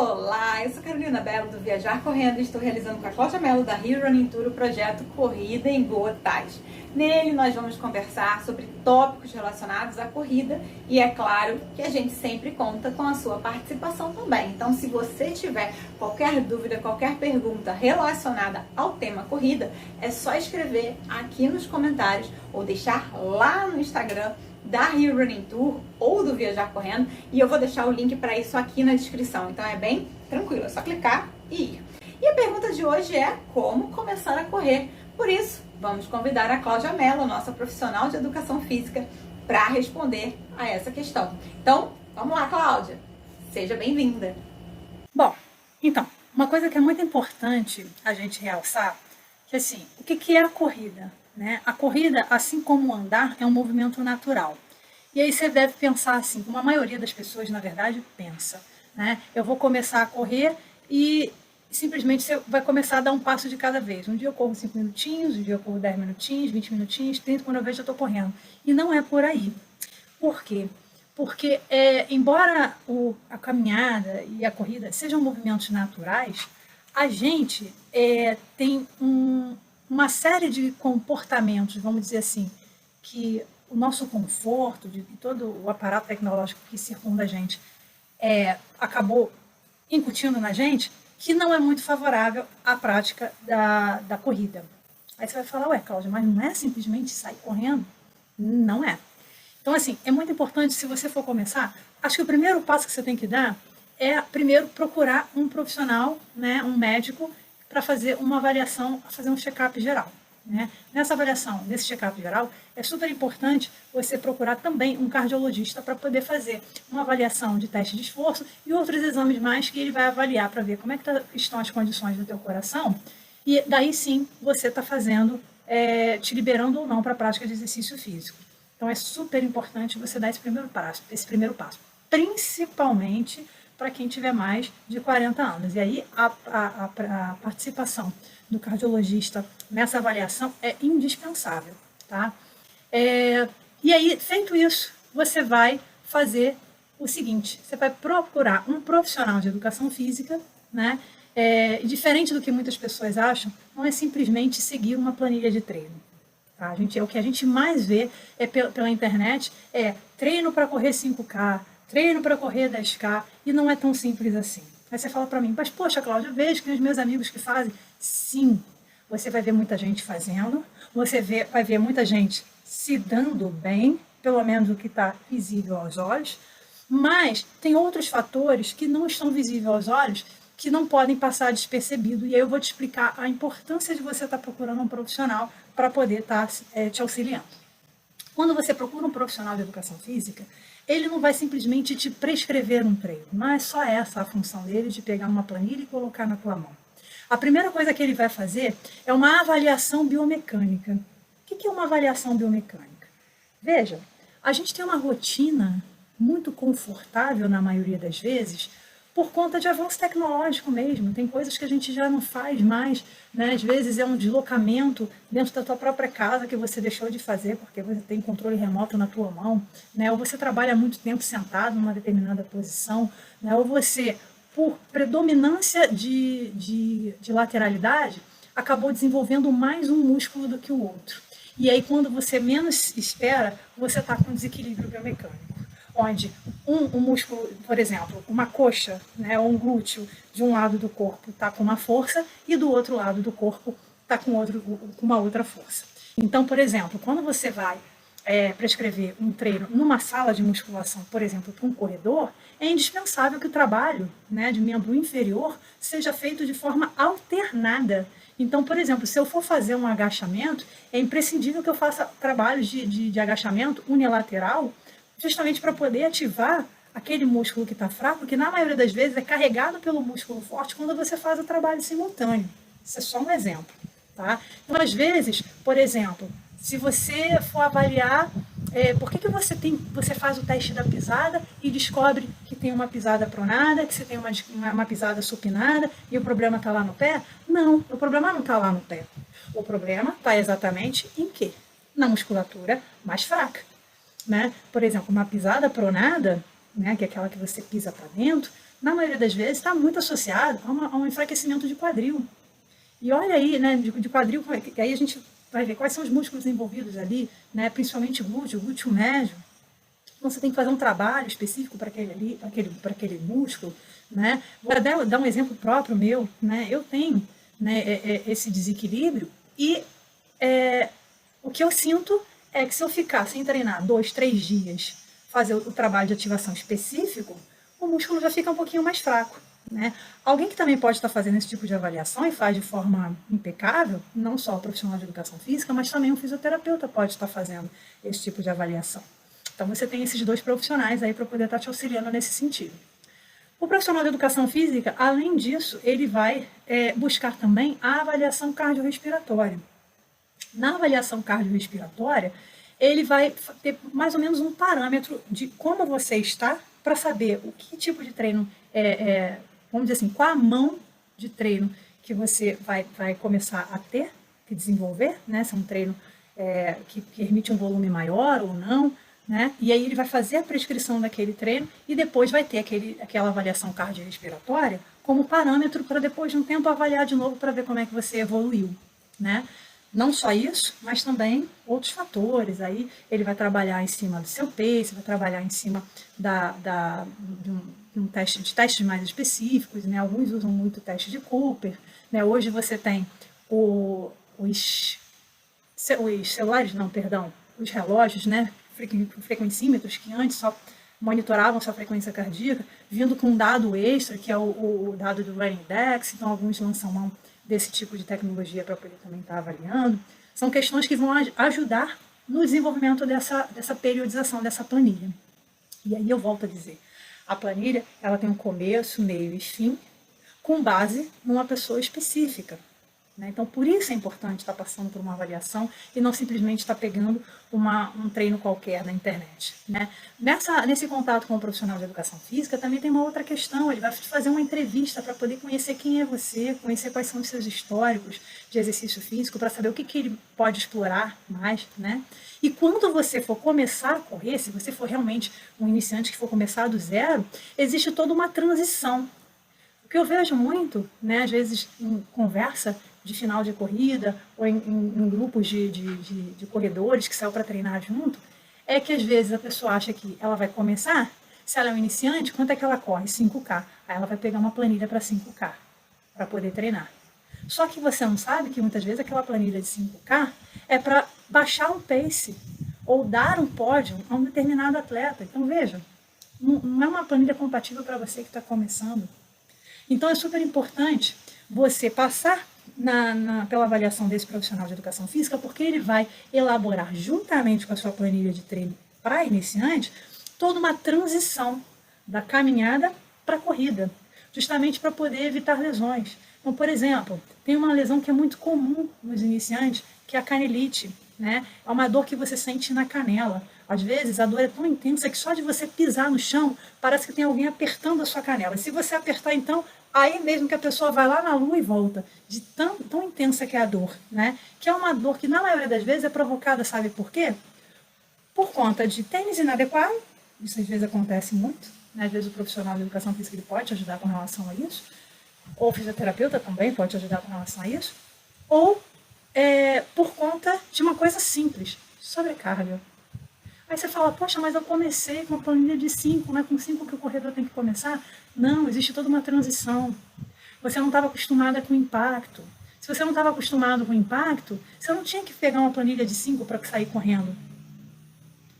Olá, eu sou Carolina Belo do Viajar Correndo e estou realizando com a Cláudia Mello da Rio Running Tour o projeto Corrida em Gotas. Nele nós vamos conversar sobre tópicos relacionados à corrida e é claro que a gente sempre conta com a sua participação também. Então se você tiver qualquer dúvida, qualquer pergunta relacionada ao tema corrida, é só escrever aqui nos comentários ou deixar lá no Instagram da Rio Running Tour ou do Viajar Correndo, e eu vou deixar o link para isso aqui na descrição, então é bem tranquilo, é só clicar e ir. E a pergunta de hoje é como começar a correr. Por isso, vamos convidar a Cláudia Mello, nossa profissional de educação física, para responder a essa questão. Então, vamos lá, Cláudia, seja bem-vinda. Bom, então, uma coisa que é muito importante a gente realçar, que assim, o que é a corrida? Né? A corrida, assim como o andar, é um movimento natural. E aí você deve pensar assim, como a maioria das pessoas, na verdade, pensa. Né? Eu vou começar a correr e simplesmente você vai começar a dar um passo de cada vez. Um dia eu corro 5 minutinhos, um dia eu corro 10 minutinhos, 20 minutinhos, 30, quando eu vejo eu estou correndo. E não é por aí. Por quê? Porque, embora a caminhada e a corrida sejam movimentos naturais, a gente tem uma série de comportamentos, vamos dizer assim, que o nosso conforto, de todo o aparato tecnológico que circunda a gente, acabou incutindo na gente, que não é muito favorável à prática da corrida. Aí você vai falar, ué, Cláudia, mas não é simplesmente sair correndo? Não é. Então, assim, é muito importante, se você for começar, acho que o primeiro passo que você tem que dar é, primeiro, procurar um profissional, né, um médico, para fazer uma avaliação, fazer um check-up geral. Né? Nessa avaliação, nesse check-up geral, é super importante você procurar também um cardiologista para poder fazer uma avaliação de teste de esforço e outros exames mais que ele vai avaliar para ver como é que estão as condições do teu coração e daí sim você está fazendo, te liberando ou não para a prática de exercício físico. Então é super importante você dar esse primeiro passo, principalmente para quem tiver mais de 40 anos. E aí a participação do cardiologista nessa avaliação é indispensável. Tá? E aí, feito isso, você vai fazer o seguinte, você vai procurar um profissional de educação física, né? Diferente do que muitas pessoas acham, não é simplesmente seguir uma planilha de treino. Tá? O que a gente mais vê pela internet treino para correr 5K, treino para correr 10K, e não é tão simples assim. Aí você fala para mim, mas poxa, Cláudia, eu vejo que os meus amigos que fazem. Sim, você vai ver muita gente fazendo, vai ver muita gente se dando bem, pelo menos o que está visível aos olhos, mas tem outros fatores que não estão visíveis aos olhos, que não podem passar despercebido, e aí eu vou te explicar a importância de você estar procurando um profissional para poder estar te auxiliando. Quando você procura um profissional de educação física, ele não vai simplesmente te prescrever um treino, não é só essa a função dele, de pegar uma planilha e colocar na tua mão. A primeira coisa que ele vai fazer é uma avaliação biomecânica. O que é uma avaliação biomecânica? Veja, a gente tem uma rotina muito confortável na maioria das vezes, por conta de avanço tecnológico mesmo. Tem coisas que a gente já não faz mais, né? Às vezes é um deslocamento dentro da tua própria casa que você deixou de fazer porque você tem controle remoto na tua mão, né? Ou você trabalha muito tempo sentado numa determinada posição, né? Ou você, por predominância de lateralidade, acabou desenvolvendo mais um músculo do que o outro. E aí, quando você menos espera, você está com desequilíbrio biomecânico. Onde um músculo, por exemplo, uma coxa, né, ou um glúteo de um lado do corpo está com uma força e do outro lado do corpo está com uma outra força. Então, por exemplo, quando você vai prescrever um treino numa sala de musculação, por exemplo, para um corredor, é indispensável que o trabalho, né, de membro inferior seja feito de forma alternada. Então, por exemplo, se eu for fazer um agachamento, é imprescindível que eu faça trabalhos de agachamento unilateral, justamente para poder ativar aquele músculo que está fraco, que na maioria das vezes é carregado pelo músculo forte quando você faz o trabalho simultâneo. Isso é só um exemplo. Tá? Então, às vezes, por exemplo, se você for avaliar por que você faz o teste da pisada e descobre que tem uma pisada pronada, que você tem uma pisada supinada e o problema está lá no pé? Não, o problema não está lá no pé. O problema está exatamente em quê? Na musculatura mais fraca. Né? Por exemplo, uma pisada pronada, né, que é aquela que você pisa para dentro, na maioria das vezes, está muito associado a um enfraquecimento de quadril. E olha aí, né, de quadril, que aí a gente vai ver quais são os músculos envolvidos ali, né, principalmente glúteo médio. Então, você tem que fazer um trabalho específico para aquele músculo, né? Vou até dar um exemplo próprio meu, né? Eu tenho, né, esse desequilíbrio e o que eu sinto é que se eu ficar sem treinar 2, 3 dias, fazer o trabalho de ativação específico, o músculo já fica um pouquinho mais fraco, né? Alguém que também pode estar fazendo esse tipo de avaliação e faz de forma impecável, não só o profissional de educação física, mas também um fisioterapeuta pode estar fazendo esse tipo de avaliação. Então, você tem esses 2 profissionais aí para poder estar te auxiliando nesse sentido. O profissional de educação física, além disso, ele vai buscar também a avaliação cardiorrespiratória. Na avaliação cardiorrespiratória, ele vai ter mais ou menos um parâmetro de como você está para saber o que tipo de treino, vamos dizer assim, qual a mão de treino que você vai começar a ter, que desenvolver, né? Se é um treino que permite um volume maior ou não, né? E aí ele vai fazer a prescrição daquele treino e depois vai ter aquela avaliação cardiorrespiratória como parâmetro para depois de um tempo avaliar de novo para ver como é que você evoluiu, né? Não só isso, mas também outros fatores. Aí ele vai trabalhar em cima do seu pace, vai trabalhar em cima de testes mais específicos, né? Alguns usam muito o teste de Cooper, né? Hoje você tem os celulares, não, perdão, os relógios, né? Frequencímetros, que antes só monitoravam sua frequência cardíaca, vindo com um dado extra, que é o dado do Running Index. Então, alguns lançam mão desse tipo de tecnologia para poder também estar avaliando. São questões que vão ajudar no desenvolvimento dessa periodização, dessa planilha. E aí eu volto a dizer, a planilha ela tem um começo, meio e fim, com base numa pessoa específica. Então, por isso é importante estar passando por uma avaliação e não simplesmente estar pegando um treino qualquer na internet, né? Nesse contato com o profissional de educação física, também tem uma outra questão. Ele vai fazer uma entrevista para poder conhecer quem é você, conhecer quais são os seus históricos de exercício físico, para saber o que ele pode explorar mais, né? E quando você for começar a correr, se você for realmente um iniciante que for começar do zero, existe toda uma transição. O que eu vejo muito, né, às vezes em conversa de final de corrida ou em grupos de corredores que saiu para treinar junto, é que às vezes a pessoa acha que ela vai começar, se ela é um iniciante, quanto é que ela corre? 5K. Aí ela vai pegar uma planilha para 5K, para poder treinar. Só que você não sabe que muitas vezes aquela planilha de 5K é para baixar um pace ou dar um pódio a um determinado atleta. Então veja, não é uma planilha compatível para você que está começando. Então é super importante você passar pela avaliação desse profissional de educação física, porque ele vai elaborar, juntamente com a sua planilha de treino para iniciante, toda uma transição da caminhada para a corrida, justamente para poder evitar lesões. Então, por exemplo, tem uma lesão que é muito comum nos iniciantes, que é a canelite, né? É uma dor que você sente na canela. Às vezes, a dor é tão intensa que só de você pisar no chão, parece que tem alguém apertando a sua canela. E se você apertar, então, aí mesmo que a pessoa vai lá na lua e volta, de tão intensa que é a dor, né? Que é uma dor que, na maioria das vezes, é provocada, sabe por quê? Por conta de tênis inadequado, isso às vezes acontece muito, né? Às vezes o profissional de educação física ele pode te ajudar com relação a isso, ou o fisioterapeuta também pode te ajudar com relação a isso, ou por conta de uma coisa simples, sobrecarga. Aí você fala, poxa, mas eu comecei com uma planilha de 5, não é com 5 que o corredor tem que começar? Não, existe toda uma transição. Você não estava acostumada com impacto. Se você não estava acostumado com impacto, você não tinha que pegar uma planilha de 5 para sair correndo,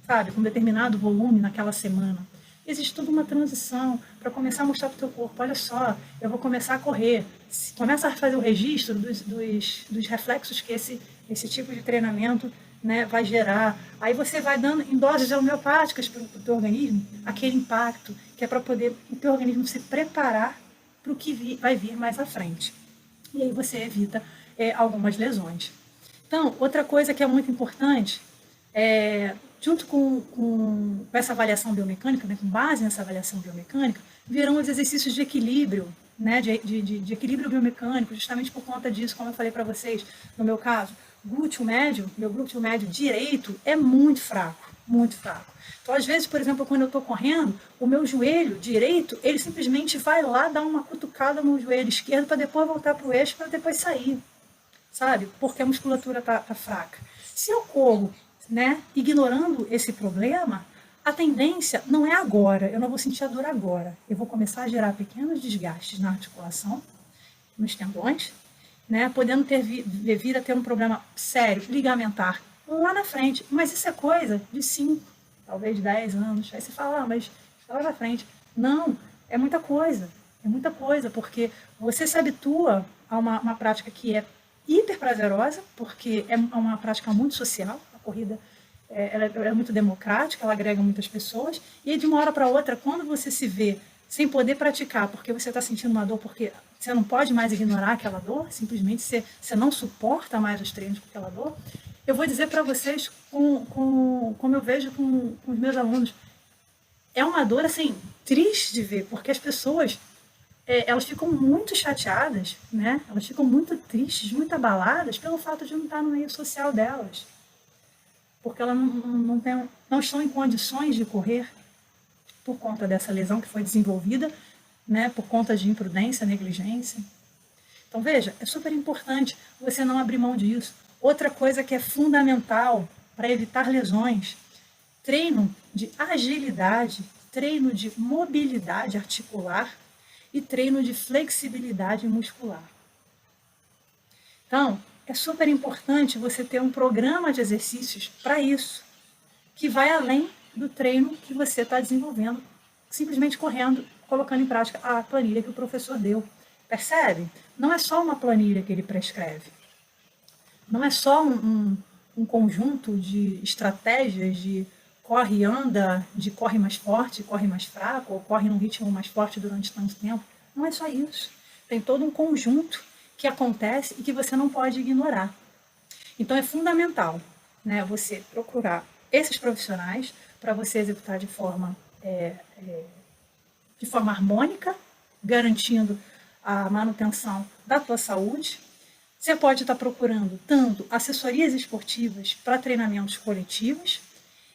sabe, com determinado volume naquela semana. Existe toda uma transição para começar a mostrar para o teu corpo, olha só, eu vou começar a correr. Começa a fazer o registro dos reflexos que esse tipo de treinamento, né, vai gerar. Aí você vai dando em doses homeopáticas para o teu organismo aquele impacto, que é para poder o teu organismo se preparar para o que vai vir mais à frente. E aí você evita algumas lesões. Então, outra coisa que é muito importante, junto com essa avaliação biomecânica, né, com base nessa avaliação biomecânica, virão os exercícios de equilíbrio, né, de equilíbrio biomecânico, justamente por conta disso, como eu falei para vocês, no meu caso, glúteo médio, meu glúteo médio direito é muito fraco, muito fraco. Então, às vezes, por exemplo, quando eu estou correndo, o meu joelho direito, ele simplesmente vai lá dar uma cutucada no joelho esquerdo para depois voltar para o eixo, para depois sair, sabe? Porque a musculatura está fraca. Se eu corro, né, ignorando esse problema, a tendência não é agora, eu não vou sentir a dor agora. Eu vou começar a gerar pequenos desgastes na articulação, nos tendões, né, podendo vir a ter um problema sério, ligamentar, lá na frente. Mas isso é coisa de 5, talvez 10 anos. Aí você fala, mas lá na frente. Não, é muita coisa, porque você se habitua a uma prática que é hiper prazerosa, porque é uma prática muito social, a corrida ela é muito democrática, ela agrega muitas pessoas, e de uma hora para outra, quando você se vê sem poder praticar, porque você está sentindo uma dor, porque você não pode mais ignorar aquela dor, simplesmente você não suporta mais os treinos com aquela dor, eu vou dizer para vocês, como eu vejo com os meus alunos, é uma dor assim, triste de ver, porque as pessoas elas ficam muito chateadas, né? Elas ficam muito tristes, muito abaladas pelo fato de não estar no meio social delas. Porque elas não estão em condições de correr por conta dessa lesão que foi desenvolvida, né, por conta de imprudência, negligência. Então, veja, é super importante você não abrir mão disso. Outra coisa que é fundamental para evitar lesões, treino de agilidade, treino de mobilidade articular e treino de flexibilidade muscular. Então, é super importante você ter um programa de exercícios para isso, que vai além do treino que você está desenvolvendo, simplesmente correndo, colocando em prática a planilha que o professor deu. Percebe? Não é só uma planilha que ele prescreve. Não é só um conjunto de estratégias de corre e anda, de corre mais forte, corre mais fraco, ou corre num ritmo mais forte durante tanto tempo. Não é só isso. Tem todo um conjunto que acontece e que você não pode ignorar. Então é fundamental, né, você procurar esses profissionais para você executar de forma harmônica, garantindo a manutenção da tua saúde. Você pode estar procurando tanto assessorias esportivas para treinamentos coletivos,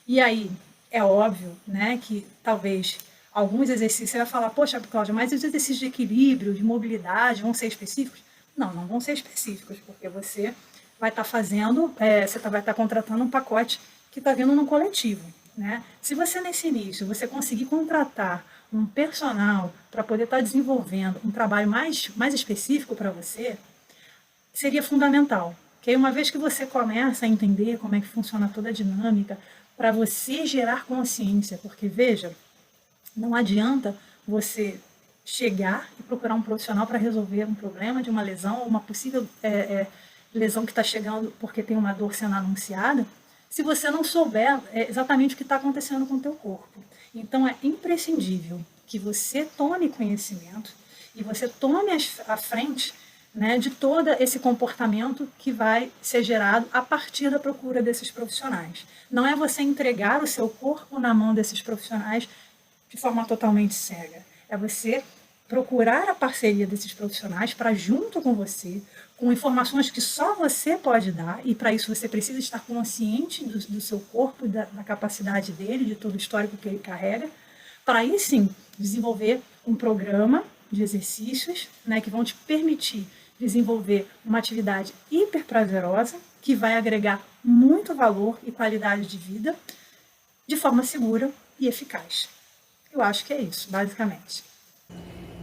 e aí é óbvio, né, que talvez alguns exercícios, você vai falar, poxa, Cláudia, mas os exercícios de equilíbrio, de mobilidade, vão ser específicos? Não, não vão ser específicos, porque você vai estar fazendo, você vai estar contratando um pacote que está vindo no coletivo, né? Se você, nesse início, você conseguir contratar um personal para poder estar desenvolvendo um trabalho mais específico para você, seria fundamental. Porque uma vez que você começa a entender como é que funciona toda a dinâmica, para você gerar consciência, porque, veja, não adianta você chegar e procurar um profissional para resolver um problema de uma lesão ou uma possível lesão que está chegando porque tem uma dor sendo anunciada, se você não souber exatamente o que está acontecendo com o teu corpo. Então é imprescindível que você tome conhecimento e você tome à frente, né, de todo esse comportamento que vai ser gerado a partir da procura desses profissionais. Não é você entregar o seu corpo na mão desses profissionais de forma totalmente cega. É você procurar a parceria desses profissionais para, junto com você, com informações que só você pode dar, e para isso você precisa estar consciente do seu corpo, da capacidade dele, de todo o histórico que ele carrega, para aí sim desenvolver um programa de exercícios, né, que vão te permitir desenvolver uma atividade hiper prazerosa, que vai agregar muito valor e qualidade de vida de forma segura e eficaz. Eu acho que é isso, basicamente.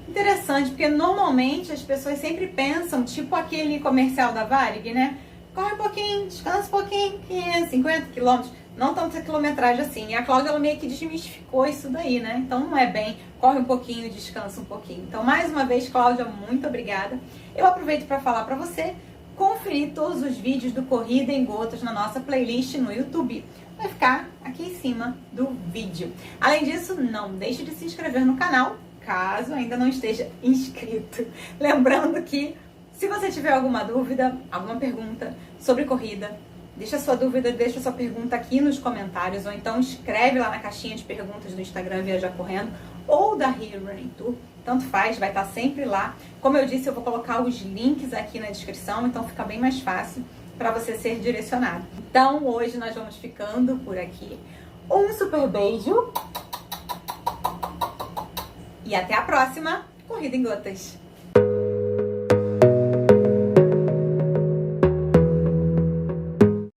Interessante, porque normalmente as pessoas sempre pensam, tipo aquele comercial da Varig, né? Corre um pouquinho, descansa um pouquinho, 50 quilômetros, não tanta quilometragem assim. E a Cláudia, ela meio que desmistificou isso daí, né? Então não é bem, corre um pouquinho, descansa um pouquinho. Então, mais uma vez, Cláudia, muito obrigada. Eu aproveito para falar para você conferir todos os vídeos do Corrida em Gotas na nossa playlist no YouTube. Vai ficar aqui em cima do vídeo. Além disso, não deixe de se inscrever no canal, caso ainda não esteja inscrito. Lembrando que, se você tiver alguma dúvida, alguma pergunta sobre corrida, deixa sua dúvida, deixa sua pergunta aqui nos comentários, ou então escreve lá na caixinha de perguntas do Instagram Viajar Correndo, ou da Rio Running Tour, tanto faz, vai estar sempre lá. Como eu disse, eu vou colocar os links aqui na descrição, então fica bem mais fácil para você ser direcionado. Então, hoje nós vamos ficando por aqui. Um super beijo. E até a próxima Corrida em Gotas.